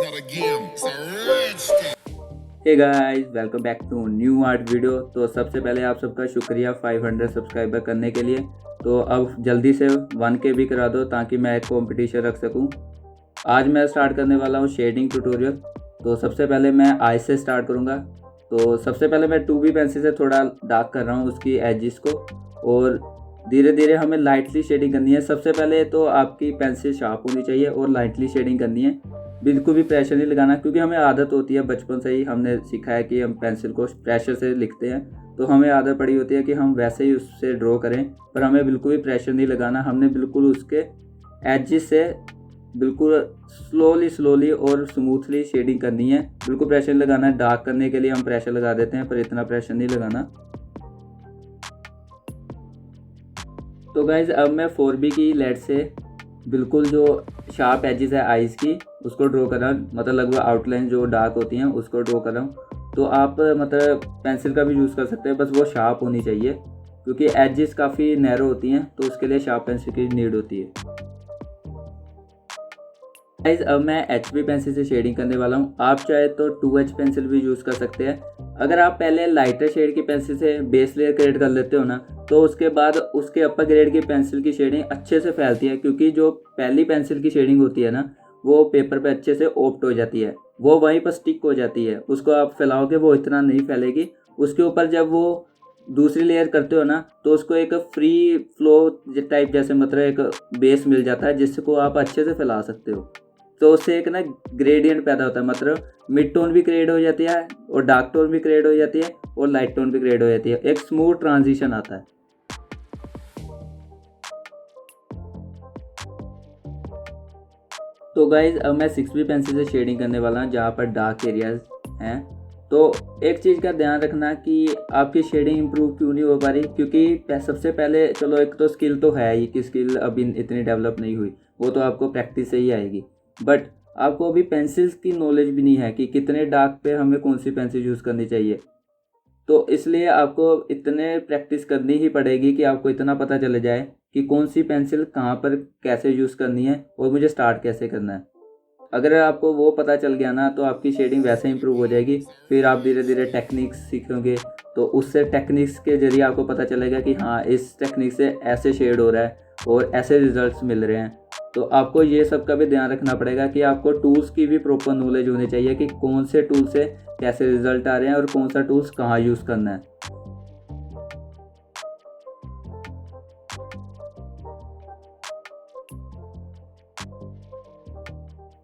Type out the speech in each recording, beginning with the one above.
for the game. It's a rich thing. Hey guys, welcome back to new art video. तो सबसे पहले आप सबका शुक्रिया 500 सब्सक्राइबर करने के लिए। तो अब जल्दी से 1K भी करा दो ताकि मैं एक कंपटीशन रख सकूं। आज मैं स्टार्ट करने वाला हूं शेडिंग ट्यूटोरियल। तो सबसे पहले मैं आई से स्टार्ट करूंगा। तो सबसे पहले मैं 2B पेंसिल से थोड़ा डार्क कर रहा हूं उसकी एजिस को, और धीरे धीरे हमें लाइटली शेडिंग करनी है। सबसे पहले तो आपकी पेंसिल शार्प होनी चाहिए और लाइटली शेडिंग करनी है, बिल्कुल भी प्रेशर नहीं लगाना, क्योंकि हमें आदत होती है, बचपन से ही हमने सीखा है कि हम पेंसिल को प्रेशर से लिखते हैं। तो हमें आदत पड़ी होती है कि हम वैसे ही उससे ड्रॉ करें, पर हमें बिल्कुल भी प्रेशर नहीं लगाना। हमने बिल्कुल उसके एजिस से बिल्कुल स्लोली और स्मूथली शेडिंग करनी है, बिल्कुल प्रेशर नहीं लगाना है। डार्क करने के लिए हम प्रेशर लगा देते हैं, पर इतना प्रेशर नहीं लगाना। तो गाइज अब मैं 4B की लेड से बिल्कुल जो शार्प एजेस है आईज की उसको ड्रॉ कर रहा हूँ, मतलब लगभग आउटलाइन जो डार्क होती हैं उसको ड्रॉ कर रहा हूँ। तो आप मतलब पेंसिल का भी यूज़ कर सकते हैं, बस वो शार्प होनी चाहिए, क्योंकि एजेस काफ़ी नैरो होती हैं तो उसके लिए शार्प पेंसिल की नीड होती है। गाइज अब मैं HB पेंसिल से शेडिंग करने वाला हूँ। आप चाहे तो 2H पेंसिल भी यूज़ कर सकते हैं। अगर आप पहले लाइटर शेड की पेंसिल से बेस लेयर क्रिएट कर लेते हो ना, तो उसके बाद उसके अपर ग्रेड की पेंसिल की शेडिंग अच्छे से फैलती है, क्योंकि जो पहली पेंसिल की शेडिंग होती है ना, वो पेपर पे अच्छे से ओप्ट हो जाती है, वो वहीं पर स्टिक हो जाती है। उसको आप फैलाओगे वो इतना नहीं फैलेगी। उसके ऊपर जब वो दूसरी लेयर करते हो ना, तो उसको एक फ्री फ्लो टाइप जैसे मतलब एक बेस मिल जाता है, जिसको आप अच्छे से फैला सकते हो। तो उससे एक ना ग्रेडियंट पैदा होता है, मतलब मिड टोन भी क्रिएट हो जाती है और डार्क टोन भी क्रिएट हो जाती है और लाइट टोन भी क्रिएट हो जाती है, एक स्मूथ ट्रांजिशन आता है। तो गाइज अब मैं 6B पेंसिल से शेडिंग करने वाला हूँ जहाँ पर डार्क एरियाज हैं। तो एक चीज़ का ध्यान रखना कि आपकी शेडिंग इंप्रूव क्यों नहीं हो पा रही, क्योंकि सबसे पहले चलो एक तो स्किल तो है ही कि स्किल अभी इतनी डेवलप नहीं हुई, वो तो आपको प्रैक्टिस से ही आएगी। बट आपको अभी पेंसिल्स की नॉलेज भी नहीं है कि कितने डार्क पे हमें कौन सी पेंसिल यूज़ करनी चाहिए। तो इसलिए आपको इतने प्रैक्टिस करनी ही पड़ेगी कि आपको इतना पता चल जाए कि कौन सी पेंसिल कहाँ पर कैसे यूज़ करनी है और मुझे स्टार्ट कैसे करना है। अगर आपको वो पता चल गया ना, तो आपकी शेडिंग वैसे इंप्रूव हो जाएगी। फिर आप धीरे धीरे टेक्निक्स सीखोगे, तो उससे टेक्निक्स के जरिए आपको पता चलेगा कि हाँ, इस टेक्निक से ऐसे शेड हो रहा है और ऐसे रिजल्ट्स मिल रहे हैं। तो आपको ये सब का भी ध्यान रखना पड़ेगा कि आपको टूल्स की भी प्रॉपर नॉलेज होनी चाहिए कि कौन से टूल से कैसे रिजल्ट आ रहे हैं और कौन सा टूल्स कहाँ यूज़ करना है।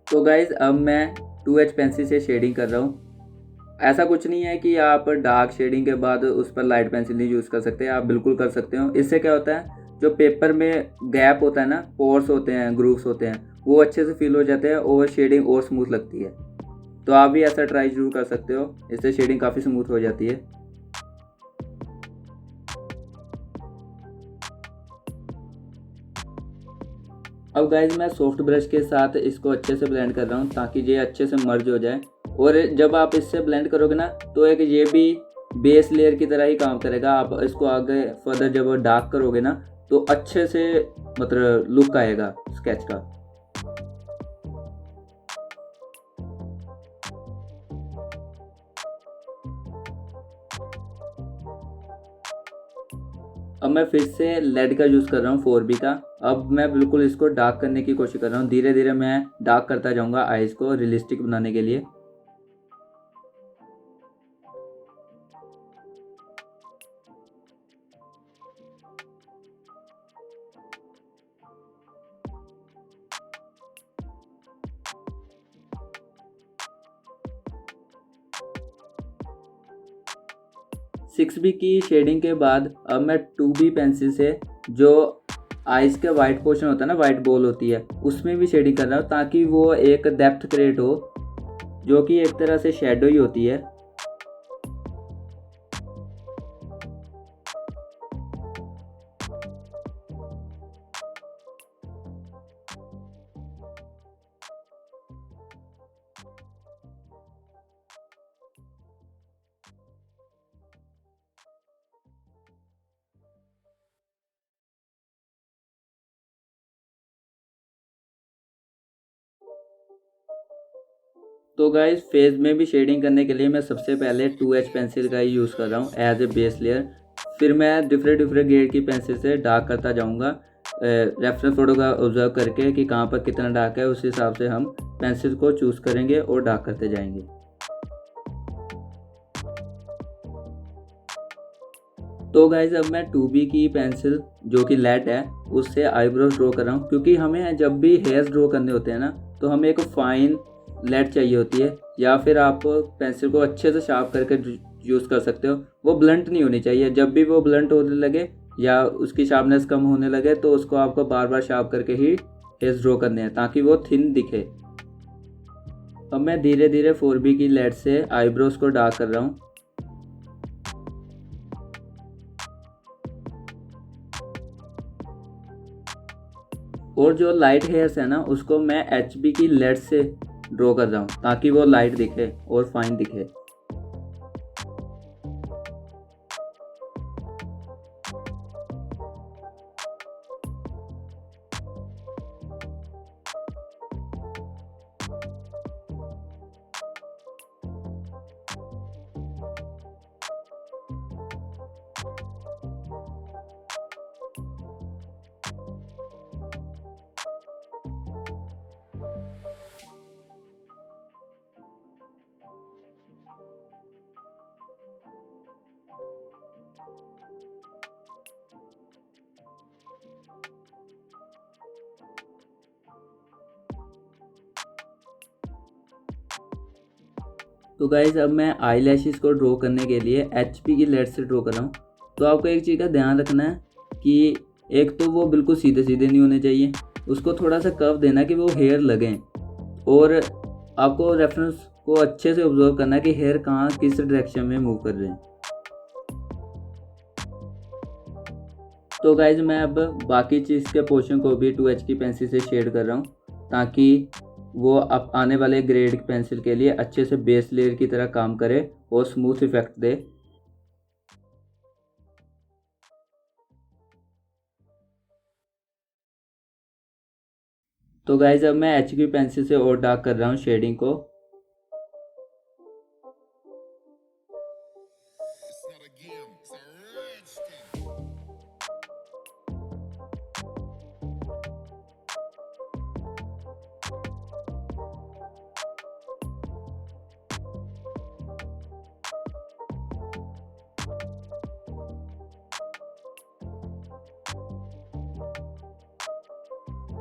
तो गाइज अब मैं 2H पेंसिल से शेडिंग कर रहा हूँ। ऐसा कुछ नहीं है कि आप डार्क शेडिंग के बाद उस पर लाइट पेंसिल नहीं यूज़ कर सकते, आप बिल्कुल कर सकते हो। इससे क्या होता है, जो पेपर में गैप होता है ना, पोर्स होते हैं, ग्रूव्स होते हैं, वो अच्छे से फिल हो जाते हैं और शेडिंग और स्मूथ लगती है। तो आप भी ऐसा ट्राई जरूर कर सकते हो, इससे शेडिंग काफ़ी स्मूथ हो जाती है। अब गाइज मैं सॉफ्ट ब्रश के साथ इसको अच्छे से ब्लेंड कर रहा हूँ ताकि ये अच्छे से मर्ज हो जाए। और जब आप इससे ब्लेंड करोगे ना, तो एक ये भी बेस लेयर की तरह ही काम करेगा। आप इसको आगे फर्दर जब डार्क करोगे ना, तो अच्छे से मतलब लुक आएगा स्केच का। अब मैं फिर से लेड का यूज़ कर रहा हूँ 4B का। अब मैं बिल्कुल इसको डार्क करने की कोशिश कर रहा हूँ, धीरे धीरे मैं डार्क करता जाऊँगा आइज़ को रियलिस्टिक बनाने के लिए। सिक्स बी की शेडिंग के बाद अब मैं 2B पेंसिल से जो आइज़ का वाइट पोर्शन होता है ना, वाइट बॉल होती है, उसमें भी शेडिंग कर रहा हूँ ताकि वो एक डेप्थ क्रिएट हो, जो कि एक तरह से शेडो ही होती है। तो गाइस फेस में भी शेडिंग करने के लिए मैं सबसे पहले 2H पेंसिल का ही यूज़ कर रहा हूँ एज ए बेस लेयर। फिर मैं डिफरेंट डिफरेंट ग्रेड की पेंसिल से डार्क करता जाऊँगा, रेफरेंस फोटो का ऑब्जर्व करके कि कहाँ पर कितना डार्क है, उस हिसाब से हम पेंसिल को चूज़ करेंगे और डार्क करते जाएंगे। तो गाइज अब मैं 2B की पेंसिल जो कि लेड है उससे आईब्रोज ड्रॉ कर रहा हूँ, क्योंकि हमें जब भी हेयर्स ड्रॉ करने होते हैं ना तो हमें एक फाइन लेड चाहिए होती है, या फिर आप पेंसिल को अच्छे से शार्प करके यूज़ कर सकते हो। वो ब्लंट नहीं होनी चाहिए, जब भी वो ब्लंट होने लगे या उसकी शार्पनेस कम होने लगे तो उसको आपको बार बार शार्प करके ही हेयर्स ड्रॉ करने हैं ताकि वो थिन दिखे। अब मैं धीरे धीरे 4B की लेड से आईब्रोज को डार्क कर रहा हूँ। और जो लाइट हेयर्स है ना उसको मैं HB की लेड से ड्रॉ कर रहा हूँ ताकि वो लाइट दिखे और फाइन दिखे। तो गाइज अब मैं आई लैशेज़ को ड्रॉ करने के लिए HB की लेड से ड्रॉ कर रहा हूँ। तो आपको एक चीज़ का ध्यान रखना है कि एक तो वो बिल्कुल सीधे सीधे नहीं होने चाहिए, उसको थोड़ा सा कर्व देना कि वो हेयर लगें, और आपको रेफरेंस को अच्छे से ऑब्जर्व करना है कि हेयर कहाँ किस डायरेक्शन में मूव कर रहे हैं। तो गाइज मैं अब बाकी चीज़ के पोर्शन को भी 2H की पेंसिल से शेड कर रहा हूँ ताकि वो अब आने वाले ग्रेड पेंसिल के लिए अच्छे से बेस लेयर की तरह काम करे और स्मूथ इफेक्ट दे। तो गाइज अब मैं HB पेंसिल से और डार्क कर रहा हूँ शेडिंग को। It's not a game, it's a rich thing.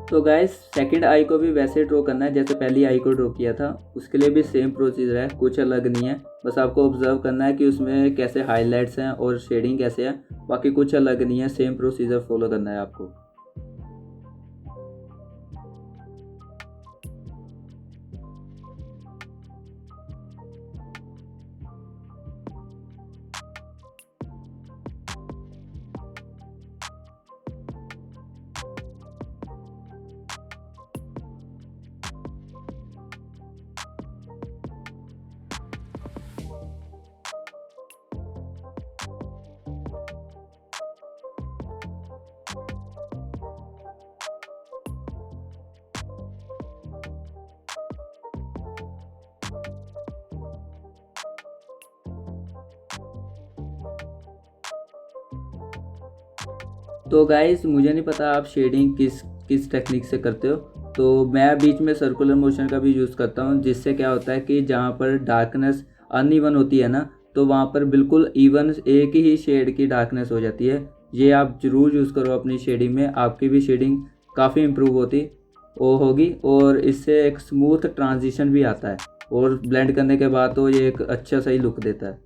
तो गाइस सेकंड आई को भी वैसे ड्रॉ करना है जैसे पहली आई को ड्रॉ किया था, उसके लिए भी सेम प्रोसीजर है, कुछ अलग नहीं है। बस आपको ऑब्जर्व करना है कि उसमें कैसे हाइलाइट्स हैं और शेडिंग कैसे है, बाकी कुछ अलग नहीं है, सेम प्रोसीजर फॉलो करना है आपको। तो गाइस मुझे नहीं पता आप शेडिंग किस किस टेक्निक से करते हो, तो मैं बीच में सर्कुलर मोशन का भी यूज़ करता हूँ, जिससे क्या होता है कि जहाँ पर डार्कनेस अनइवन होती है ना तो वहाँ पर बिल्कुल इवन एक ही शेड की डार्कनेस हो जाती है। ये आप ज़रूर यूज़ करो अपनी शेडिंग में, आपकी भी शेडिंग काफ़ी इम्प्रूव होगी और इससे एक स्मूथ ट्रांजिशन भी आता है और ब्लेंड करने के बाद तो ये एक अच्छा सही लुक देता है।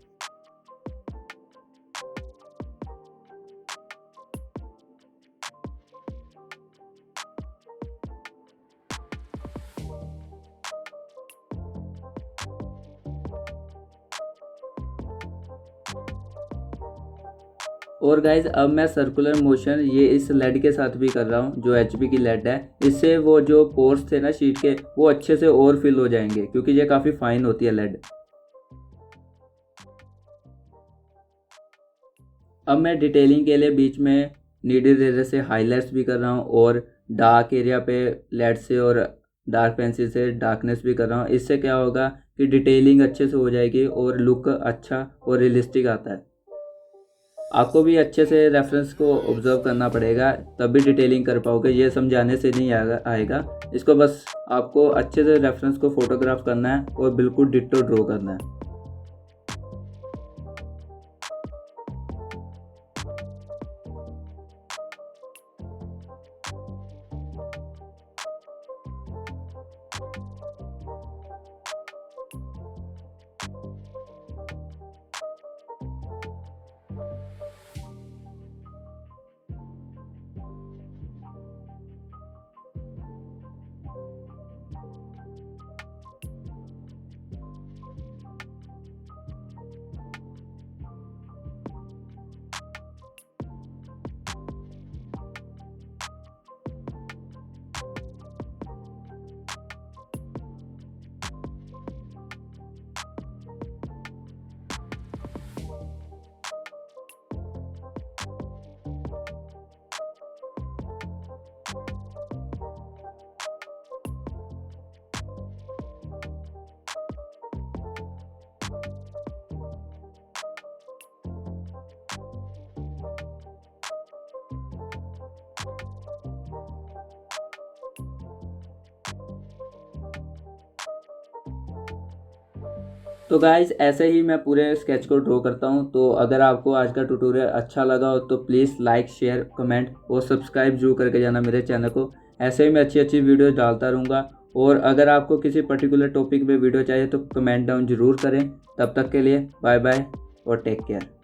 और गाइज अब मैं सर्कुलर मोशन ये इस लेड के साथ भी कर रहा हूँ जो HB की लेड है, इससे वो जो पोर्स थे ना शीट के वो अच्छे से और फिल हो जाएंगे क्योंकि ये काफ़ी फाइन होती है लेड। अब मैं डिटेलिंग के लिए बीच में नीडल रेजर से हाईलाइट्स भी कर रहा हूँ और डार्क एरिया पे लेड से और डार्क पेंसिल से डार्कनेस भी कर रहा हूँ। इससे क्या होगा कि डिटेलिंग अच्छे से हो जाएगी और लुक अच्छा और रियलिस्टिक आता है। आपको भी अच्छे से रेफरेंस को ऑब्जर्व करना पड़ेगा, तभी डिटेलिंग कर पाओगे। ये समझाने से नहीं आएगा। इसको बस आपको अच्छे से रेफरेंस को फोटोग्राफ करना है और बिल्कुल डिट्टो ड्रॉ करना है। तो गाइज ऐसे ही मैं पूरे स्केच को ड्रॉ करता हूँ। तो अगर आपको आज का ट्यूटोरियल अच्छा लगा हो तो प्लीज़ लाइक, शेयर, कमेंट और सब्सक्राइब जरूर करके जाना मेरे चैनल को। ऐसे ही मैं अच्छी अच्छी वीडियो डालता रहूँगा। और अगर आपको किसी पर्टिकुलर टॉपिक पे वीडियो चाहिए तो कमेंट डाउन ज़रूर करें। तब तक के लिए बाय बाय और टेक केयर।